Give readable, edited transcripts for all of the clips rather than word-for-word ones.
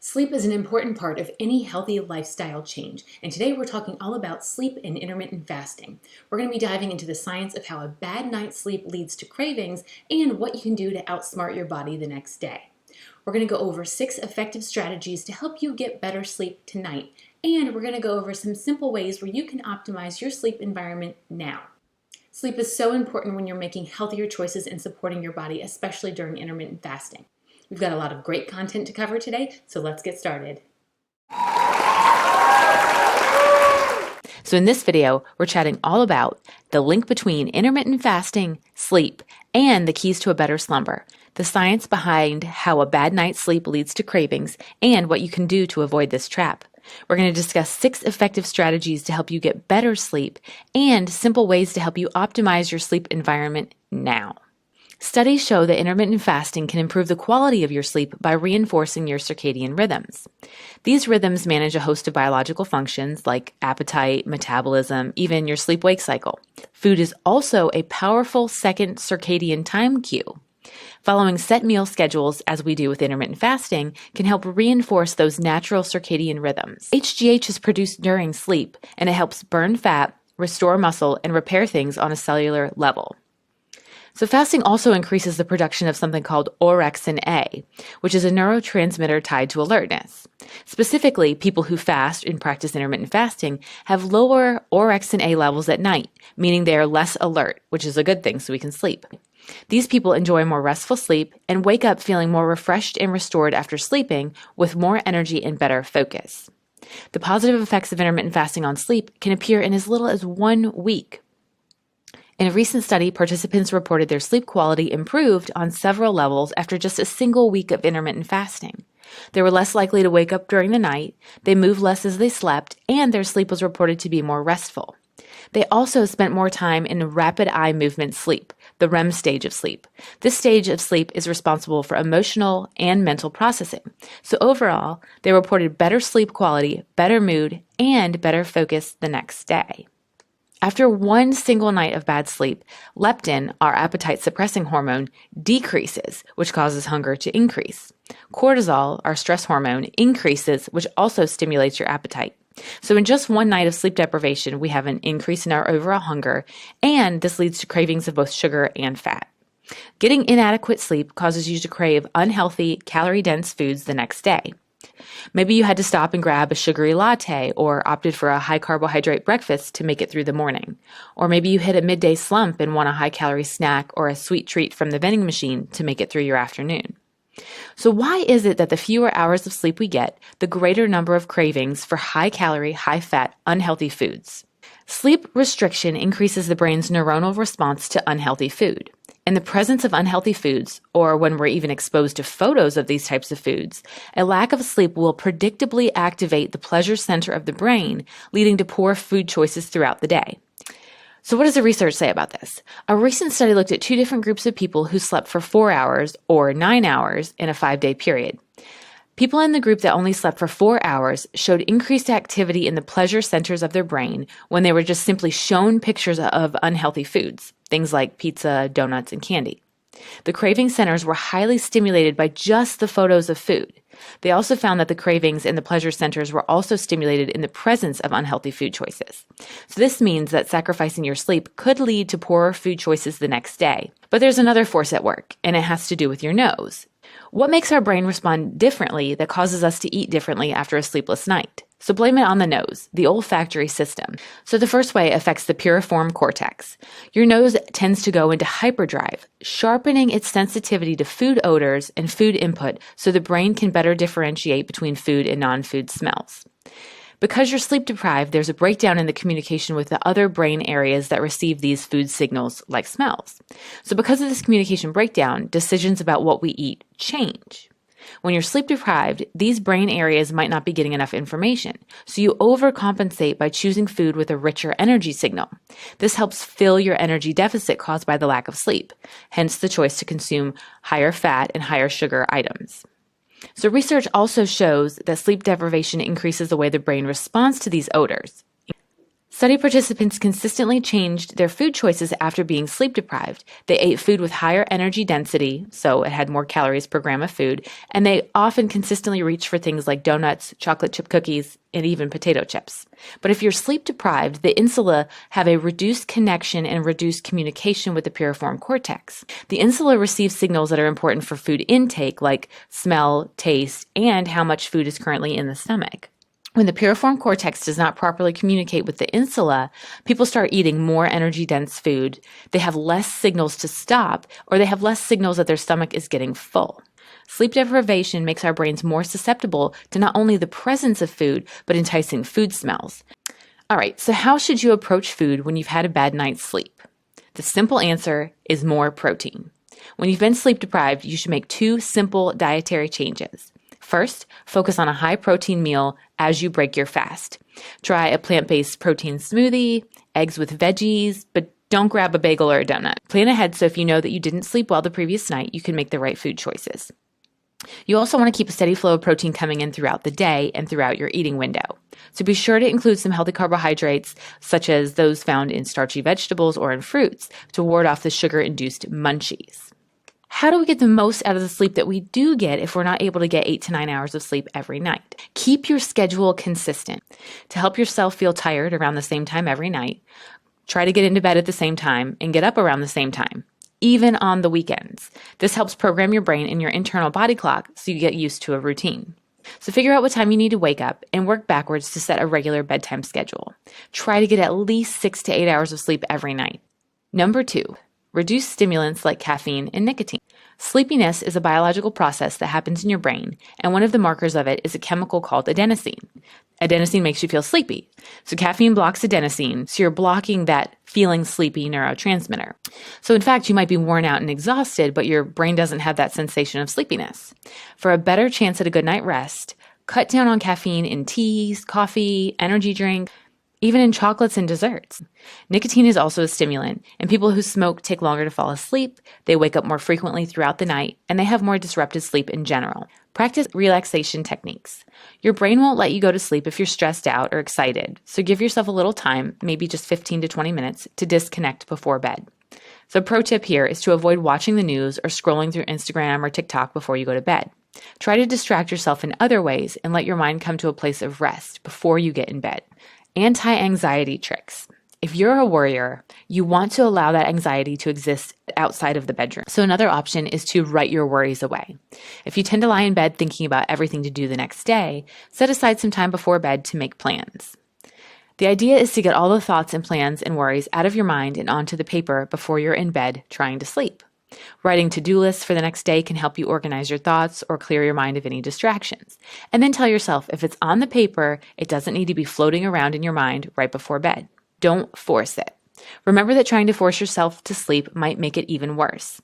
Sleep is an important part of any healthy lifestyle change, and today we're talking all about sleep and intermittent fasting. We're going to be diving into the science of how a bad night's sleep leads to cravings and what you can do to outsmart your body the next day. We're going to go over 6 effective strategies to help you get better sleep tonight, and we're going to go over some simple ways where you can optimize your sleep environment now. Sleep is so important when you're making healthier choices and supporting your body, especially during intermittent fasting. We've got a lot of great content to cover today, so let's get started. So in this video, we're chatting all about the link between intermittent fasting, sleep, and the keys to a better slumber, the science behind how a bad night's sleep leads to cravings, and what you can do to avoid this trap. We're going to discuss 6 effective strategies to help you get better sleep and simple ways to help you optimize your sleep environment now. Studies show that intermittent fasting can improve the quality of your sleep by reinforcing your circadian rhythms. These rhythms manage a host of biological functions like appetite, metabolism, even your sleep-wake cycle. Food is also a powerful second circadian time cue. Following set meal schedules, as we do with intermittent fasting, can help reinforce those natural circadian rhythms. HGH is produced during sleep, and it helps burn fat, restore muscle, and repair things on a cellular level. So fasting also increases the production of something called orexin A, which is a neurotransmitter tied to alertness. Specifically, people who fast and practice intermittent fasting have lower orexin A levels at night, meaning they are less alert, which is a good thing so we can sleep. These people enjoy more restful sleep and wake up feeling more refreshed and restored after sleeping with more energy and better focus. The positive effects of intermittent fasting on sleep can appear in as little as 1 week. In a recent study, participants reported their sleep quality improved on several levels after just a single week of intermittent fasting. They were less likely to wake up during the night, they moved less as they slept, and their sleep was reported to be more restful. They also spent more time in rapid eye movement sleep, the REM stage of sleep. This stage of sleep is responsible for emotional and mental processing. So overall, they reported better sleep quality, better mood, and better focus the next day. After one single night of bad sleep, leptin, our appetite-suppressing hormone, decreases, which causes hunger to increase. Cortisol, our stress hormone, increases, which also stimulates your appetite. So in just one night of sleep deprivation, we have an increase in our overall hunger, and this leads to cravings of both sugar and fat. Getting inadequate sleep causes you to crave unhealthy, calorie-dense foods the next day. Maybe you had to stop and grab a sugary latte or opted for a high-carbohydrate breakfast to make it through the morning. Or maybe you hit a midday slump and want a high-calorie snack or a sweet treat from the vending machine to make it through your afternoon. So why is it that the fewer hours of sleep we get, the greater number of cravings for high-calorie, high-fat, unhealthy foods? Sleep restriction increases the brain's neuronal response to unhealthy food. In the presence of unhealthy foods, or when we're even exposed to photos of these types of foods, a lack of sleep will predictably activate the pleasure center of the brain, leading to poor food choices throughout the day. So what does the research say about this? A recent study looked at 2 different groups of people who slept for 4 hours or 9 hours in a 5-day period. People in the group that only slept for 4 hours showed increased activity in the pleasure centers of their brain when they were just simply shown pictures of unhealthy foods, things like pizza, donuts, and candy. The craving centers were highly stimulated by just the photos of food. They also found that the cravings in the pleasure centers were also stimulated in the presence of unhealthy food choices. So this means that sacrificing your sleep could lead to poorer food choices the next day. But there's another force at work, and it has to do with your nose. What makes our brain respond differently that causes us to eat differently after a sleepless night? So blame it on the nose, the olfactory system. So the first way affects the piriform cortex. Your nose tends to go into hyperdrive, sharpening its sensitivity to food odors and food input so the brain can better differentiate between food and non-food smells. Because you're sleep deprived, there's a breakdown in the communication with the other brain areas that receive these food signals, like smells. So because of this communication breakdown, decisions about what we eat change. When you're sleep deprived, these brain areas might not be getting enough information, so you overcompensate by choosing food with a richer energy signal. This helps fill your energy deficit caused by the lack of sleep, hence the choice to consume higher fat and higher sugar items. So research also shows that sleep deprivation increases the way the brain responds to these odors. Study participants consistently changed their food choices after being sleep deprived. They ate food with higher energy density, so it had more calories per gram of food, and they often consistently reached for things like donuts, chocolate chip cookies, and even potato chips. But if you're sleep deprived, the insula have a reduced connection and reduced communication with the piriform cortex. The insula receives signals that are important for food intake, like smell, taste, and how much food is currently in the stomach. When the piriform cortex does not properly communicate with the insula, people start eating more energy-dense food. They have less signals to stop, or they have less signals that their stomach is getting full. Sleep deprivation makes our brains more susceptible to not only the presence of food, but enticing food smells. All right, so how should you approach food when you've had a bad night's sleep? The simple answer is more protein. When you've been sleep deprived, you should make 2 simple dietary changes. First, focus on a high-protein meal as you break your fast. Try a plant-based protein smoothie, eggs with veggies, but don't grab a bagel or a donut. Plan ahead so if you know that you didn't sleep well the previous night, you can make the right food choices. You also want to keep a steady flow of protein coming in throughout the day and throughout your eating window. So be sure to include some healthy carbohydrates, such as those found in starchy vegetables or in fruits, to ward off the sugar-induced munchies. How do we get the most out of the sleep that we do get if we're not able to get 8 to 9 hours of sleep every night? Keep your schedule consistent. To help yourself feel tired around the same time every night, try to get into bed at the same time and get up around the same time, even on the weekends. This helps program your brain and your internal body clock so you get used to a routine. So figure out what time you need to wake up and work backwards to set a regular bedtime schedule. Try to get at least 6 to 8 hours of sleep every night. Number 2. Reduce stimulants like caffeine and nicotine. Sleepiness is a biological process that happens in your brain, and one of the markers of it is a chemical called adenosine. Adenosine makes you feel sleepy. So caffeine blocks adenosine, so you're blocking that feeling sleepy neurotransmitter. So in fact, you might be worn out and exhausted, but your brain doesn't have that sensation of sleepiness. For a better chance at a good night rest, cut down on caffeine in teas, coffee, energy drink, even in chocolates and desserts. Nicotine is also a stimulant, and people who smoke take longer to fall asleep, they wake up more frequently throughout the night, and they have more disrupted sleep in general. Practice relaxation techniques. Your brain won't let you go to sleep if you're stressed out or excited, so give yourself a little time, maybe just 15 to 20 minutes, to disconnect before bed. So pro tip here is to avoid watching the news or scrolling through Instagram or TikTok before you go to bed. Try to distract yourself in other ways and let your mind come to a place of rest before you get in bed. Anti-anxiety tricks. If you're a worrier, you want to allow that anxiety to exist outside of the bedroom. So another option is to write your worries away. If you tend to lie in bed thinking about everything to do the next day, set aside some time before bed to make plans. The idea is to get all the thoughts and plans and worries out of your mind and onto the paper before you're in bed trying to sleep. Writing to-do lists for the next day can help you organize your thoughts or clear your mind of any distractions. And then tell yourself if it's on the paper, it doesn't need to be floating around in your mind right before bed. Don't force it. Remember that trying to force yourself to sleep might make it even worse.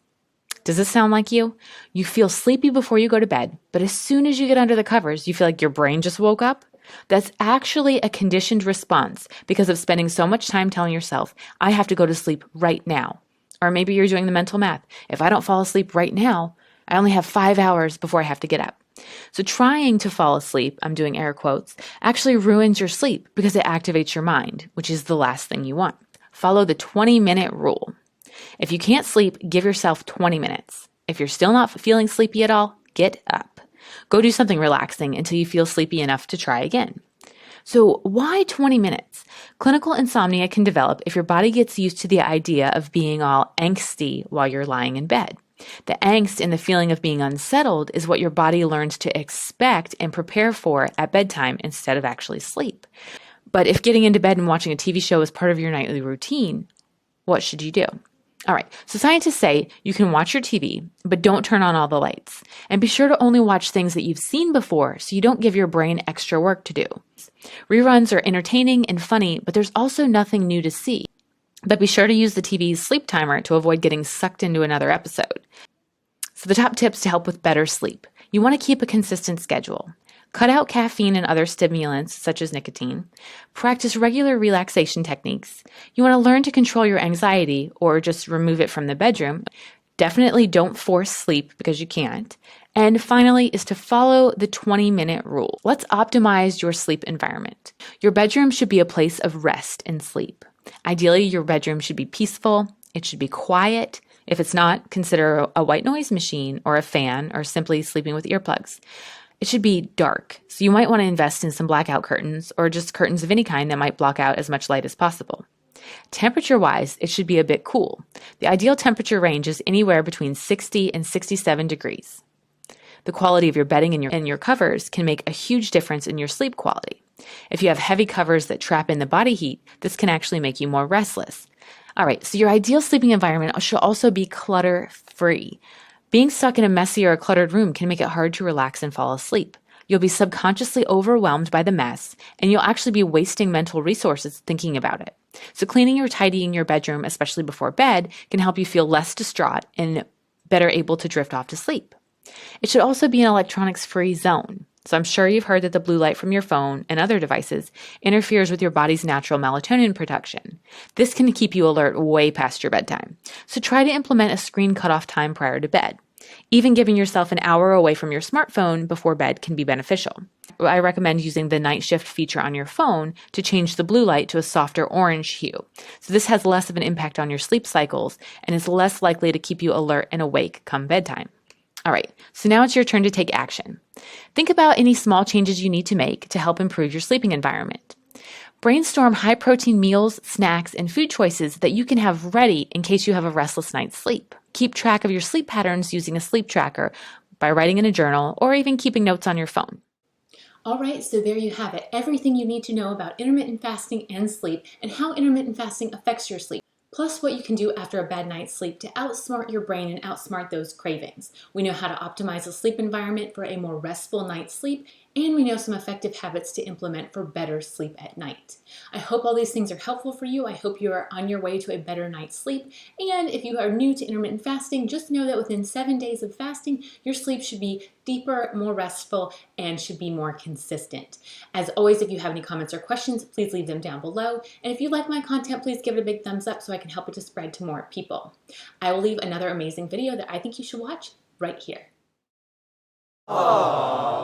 Does this sound like you? You feel sleepy before you go to bed, but as soon as you get under the covers, you feel like your brain just woke up? That's actually a conditioned response because of spending so much time telling yourself, I have to go to sleep right now. Or maybe you're doing the mental math. If I don't fall asleep right now, I only have 5 hours before I have to get up. So trying to fall asleep, I'm doing air quotes, actually ruins your sleep because it activates your mind, which is the last thing you want. Follow the 20-minute rule. If you can't sleep, give yourself 20 minutes. If you're still not feeling sleepy at all, get up. Go do something relaxing until you feel sleepy enough to try again. So why 20 minutes? Clinical insomnia can develop if your body gets used to the idea of being all angsty while you're lying in bed. The angst and the feeling of being unsettled is what your body learns to expect and prepare for at bedtime instead of actually sleep. But if getting into bed and watching a TV show is part of your nightly routine, what should you do? All right, so scientists say you can watch your TV, but don't turn on all the lights. And be sure to only watch things that you've seen before so you don't give your brain extra work to do. Reruns are entertaining and funny, but there's also nothing new to see. But be sure to use the TV's sleep timer to avoid getting sucked into another episode. So the top tips to help with better sleep. You want to keep a consistent schedule. Cut out caffeine and other stimulants, such as nicotine. Practice regular relaxation techniques. You want to learn to control your anxiety or just remove it from the bedroom. Definitely don't force sleep because you can't. And finally is to follow the 20-minute rule. Let's optimize your sleep environment. Your bedroom should be a place of rest and sleep. Ideally, your bedroom should be peaceful. It should be quiet. If it's not, consider a white noise machine or a fan or simply sleeping with earplugs. It should be dark, so you might want to invest in some blackout curtains or just curtains of any kind that might block out as much light as possible. Temperature-wise, it should be a bit cool. The ideal temperature range is anywhere between 60 and 67 degrees. The quality of your bedding and your covers can make a huge difference in your sleep quality. If you have heavy covers that trap in the body heat, this can actually make you more restless. All right, so your ideal sleeping environment should also be clutter-free. Being stuck in a messy or a cluttered room can make it hard to relax and fall asleep. You'll be subconsciously overwhelmed by the mess, and you'll actually be wasting mental resources thinking about it. So cleaning or tidying your bedroom, especially before bed, can help you feel less distraught and better able to drift off to sleep. It should also be an electronics-free zone. So I'm sure you've heard that the blue light from your phone and other devices interferes with your body's natural melatonin production. This can keep you alert way past your bedtime. So try to implement a screen cutoff time prior to bed. Even giving yourself an hour away from your smartphone before bed can be beneficial. I recommend using the night shift feature on your phone to change the blue light to a softer orange hue. So this has less of an impact on your sleep cycles and is less likely to keep you alert and awake come bedtime. All right, so now it's your turn to take action. Think about any small changes you need to make to help improve your sleeping environment. Brainstorm high-protein meals, snacks, and food choices that you can have ready in case you have a restless night's sleep. Keep track of your sleep patterns using a sleep tracker by writing in a journal or even keeping notes on your phone. All right, so there you have it. Everything you need to know about intermittent fasting and sleep and how intermittent fasting affects your sleep. Plus what you can do after a bad night's sleep to outsmart your brain and outsmart those cravings. We know how to optimize a sleep environment for a more restful night's sleep, and we know some effective habits to implement for better sleep at night. I hope all these things are helpful for you. I hope you are on your way to a better night's sleep. And if you are new to intermittent fasting, just know that within 7 days of fasting, your sleep should be deeper, more restful, and should be more consistent. As always, if you have any comments or questions, please leave them down below. And if you like my content, please give it a big thumbs up so I can help it to spread to more people. I will leave another amazing video that I think you should watch right here. Aww.